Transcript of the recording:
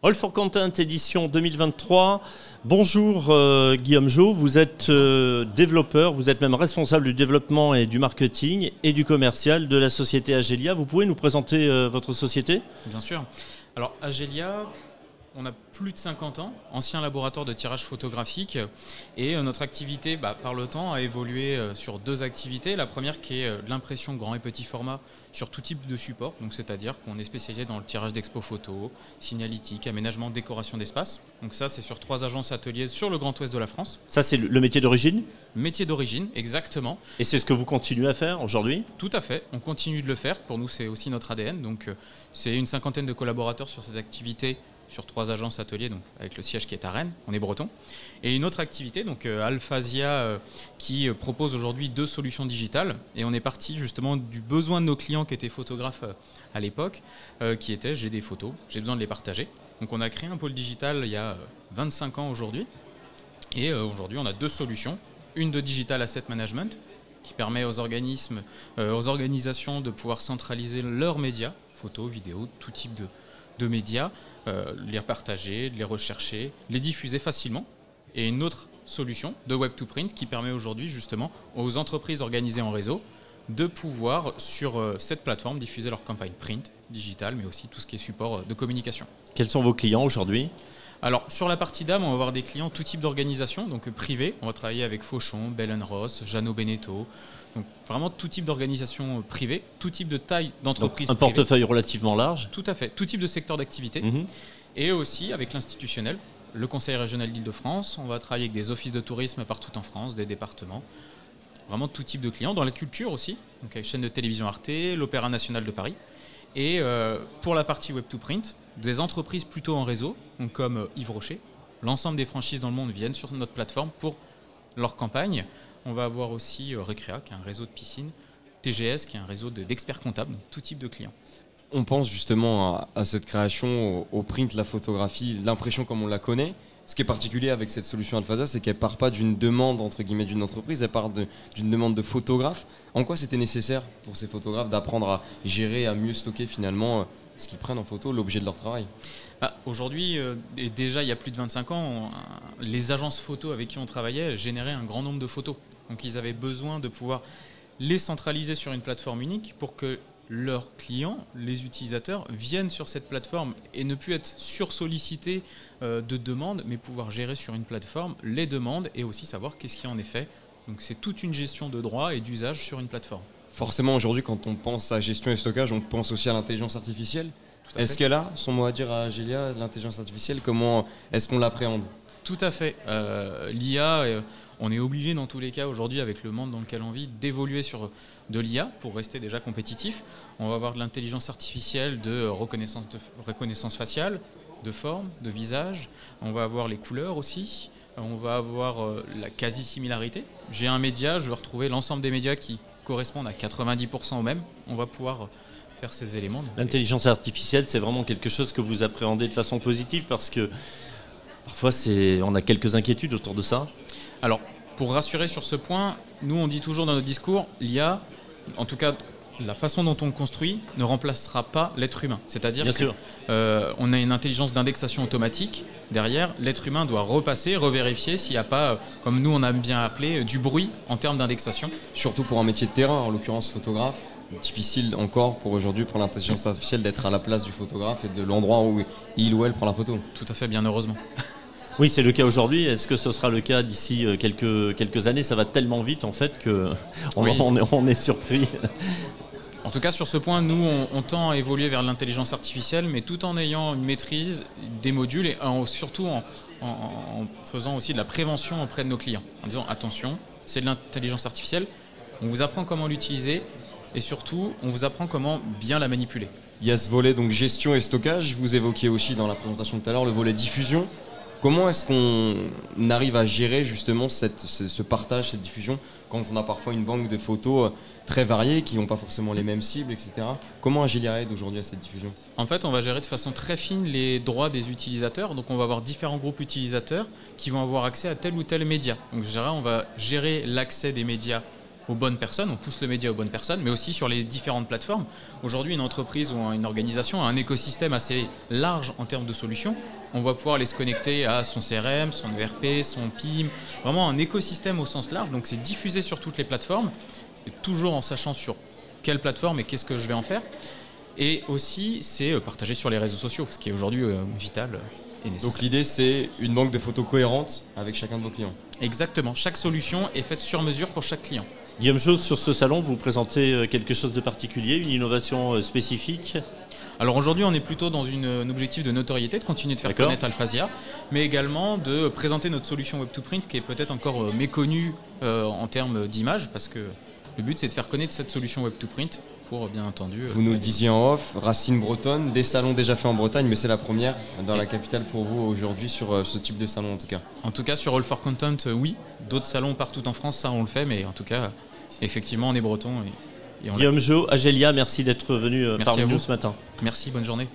All for Content édition 2023. Bonjour Guillaume Jo, vous êtes développeur, vous êtes même responsable du développement et du marketing et du commercial de la société Agelia. Vous pouvez nous présenter votre société ? Bien sûr. Alors Agelia, on a plus de 50 ans, ancien laboratoire de tirage photographique et notre activité par le temps a évolué sur deux activités. La première qui est l'impression grand et petit format sur tout type de support, donc c'est-à-dire qu'on est spécialisé dans le tirage d'expo photo, signalétique, aménagement, décoration d'espace. Donc ça c'est sur 3 agences ateliers sur le Grand Ouest de la France. Ça c'est le métier d'origine ? Métier d'origine, exactement. Et c'est ce que vous continuez à faire aujourd'hui ? Tout à fait, on continue de le faire. Pour nous c'est aussi notre ADN, donc c'est une cinquantaine de collaborateurs sur cette activité sur 3 agences ateliers, donc avec le siège qui est à Rennes, on est breton. Et une autre activité, donc Alphasia, qui propose aujourd'hui 2 solutions digitales. Et on est parti justement du besoin de nos clients qui étaient photographes à l'époque, qui était j'ai des photos, j'ai besoin de les partager. Donc on a créé un pôle digital il y a 25 ans aujourd'hui. Et aujourd'hui on a 2 solutions. Une de Digital Asset Management, qui permet aux organismes, aux organisations de pouvoir centraliser leurs médias, photos, vidéos, tout type de médias, les partager, les rechercher, les diffuser facilement. Et une autre solution de Web2Print qui permet aujourd'hui justement aux entreprises organisées en réseau de pouvoir sur cette plateforme diffuser leur campagne print, digital, mais aussi tout ce qui est support de communication. Quels sont vos clients aujourd'hui ? Alors sur la partie DAM, on va avoir des clients tout type d'organisation, donc privés. On va travailler avec Fauchon, Bell & Ross, Jeannot Beneteau. Donc vraiment tout type d'organisation privée, tout type de taille d'entreprise privée. Un portefeuille relativement large. Tout à fait, tout type de secteur d'activité. Et aussi avec l'institutionnel, le Conseil régional d'Île-de-France. On va travailler avec des offices de tourisme partout en France, des départements. Vraiment tout type de clients. Dans la culture aussi, donc avec chaîne de télévision Arte, l'Opéra national de Paris. Et pour la partie Web2Print, des entreprises plutôt en réseau, donc comme Yves Rocher. L'ensemble des franchises dans le monde viennent sur notre plateforme pour leur campagne. On va avoir aussi Recrea, qui est un réseau de piscine, TGS, qui est un réseau d'experts comptables, donc tout type de clients. On pense justement à cette création, au print, la photographie, l'impression comme on la connaît. Ce qui est particulier avec cette solution Alphasia, c'est qu'elle ne part pas d'une demande entre guillemets d'une entreprise, elle part d'une demande de photographe. En quoi c'était nécessaire pour ces photographes d'apprendre à gérer, à mieux stocker finalement ce qu'ils prennent en photo, l'objet de leur travail ? Aujourd'hui, et déjà il y a plus de 25 ans, les agences photo avec qui on travaillait généraient un grand nombre de photos. Donc ils avaient besoin de pouvoir les centraliser sur une plateforme unique pour que leurs clients, les utilisateurs, viennent sur cette plateforme et ne plus être sursollicités de demandes, mais pouvoir gérer sur une plateforme les demandes et aussi savoir qu'est-ce qui en est fait. Donc c'est toute une gestion de droits et d'usage sur une plateforme. Forcément aujourd'hui quand on pense à gestion et stockage, on pense aussi à l'intelligence artificielle. Est-ce qu'elle a son mot à dire à Agelia, l'intelligence artificielle ? Comment est-ce qu'on l'appréhende ? Tout à fait. L'IA, on est obligé dans tous les cas aujourd'hui avec le monde dans lequel on vit d'évoluer sur de l'IA pour rester déjà compétitif. On va avoir de l'intelligence artificielle de reconnaissance faciale, de forme, de visage. On va avoir les couleurs aussi. On va avoir la quasi-similarité. J'ai un média, je vais retrouver l'ensemble des médias qui correspondent à 90% au même. On va pouvoir faire ces éléments. L'intelligence artificielle, c'est vraiment quelque chose que vous appréhendez de façon positive parce que parfois on a quelques inquiétudes autour de ça. Alors, pour rassurer sur ce point, nous on dit toujours dans notre discours, l'IA, en tout cas la façon dont on construit, ne remplacera pas l'être humain. C'est-à-dire qu'on a une intelligence d'indexation automatique. Derrière, l'être humain doit repasser, revérifier s'il n'y a pas, comme nous on a bien appelé, du bruit en termes d'indexation. Surtout pour un métier de terrain, en l'occurrence photographe. Difficile encore pour aujourd'hui pour l'intelligence artificielle d'être à la place du photographe et de l'endroit où il ou elle prend la photo. Tout à fait, bien heureusement. Oui, c'est le cas aujourd'hui. Est-ce que ce sera le cas d'ici quelques années ? Ça va tellement vite en fait qu'on est surpris. En tout cas, sur ce point, nous, on tend à évoluer vers l'intelligence artificielle, mais tout en ayant une maîtrise des modules et surtout en faisant aussi de la prévention auprès de nos clients. En disant, attention, c'est de l'intelligence artificielle, on vous apprend comment l'utiliser et surtout, on vous apprend comment bien la manipuler. Il y a ce volet donc gestion et stockage. Vous évoquiez aussi dans la présentation tout à l'heure le volet diffusion. Comment est-ce qu'on arrive à gérer justement ce partage, cette diffusion, quand on a parfois une banque de photos très variées qui n'ont pas forcément les mêmes cibles, etc. Comment Agelia aide aujourd'hui à cette diffusion ? En fait, on va gérer de façon très fine les droits des utilisateurs. Donc on va avoir différents groupes utilisateurs qui vont avoir accès à tel ou tel média. Donc on va gérer l'accès des médias aux bonnes personnes, on pousse le média aux bonnes personnes, mais aussi sur les différentes plateformes. Aujourd'hui, une entreprise ou une organisation a un écosystème assez large en termes de solutions. On va pouvoir aller se connecter à son CRM, son ERP, son PIM, vraiment un écosystème au sens large. Donc c'est diffusé sur toutes les plateformes, et toujours en sachant sur quelle plateforme et qu'est-ce que je vais en faire. Et aussi, c'est partagé sur les réseaux sociaux, ce qui est aujourd'hui vital et nécessaire. Donc l'idée, c'est une banque de photos cohérente avec chacun de vos clients. Exactement. Chaque solution est faite sur mesure pour chaque client. Guillaume Jo, sur ce salon, vous présentez quelque chose de particulier, une innovation spécifique? Alors aujourd'hui, on est plutôt dans un objectif de notoriété, de continuer de faire connaître Alphasia, mais également de présenter notre solution Web2Print qui est peut-être encore méconnue en termes d'image, parce que le but, c'est de faire connaître cette solution Web2Print pour, bien entendu... Vous nous le disiez en off, racine bretonne, des salons déjà faits en Bretagne, mais c'est la première dans la capitale pour vous aujourd'hui sur ce type de salon en tout cas. En tout cas, sur All for Content, oui. D'autres salons partout en France, ça on le fait, mais en tout cas, effectivement, on est breton. Et on Guillaume Jo, Agelia, merci d'être venu parmi nous ce matin. Merci, bonne journée.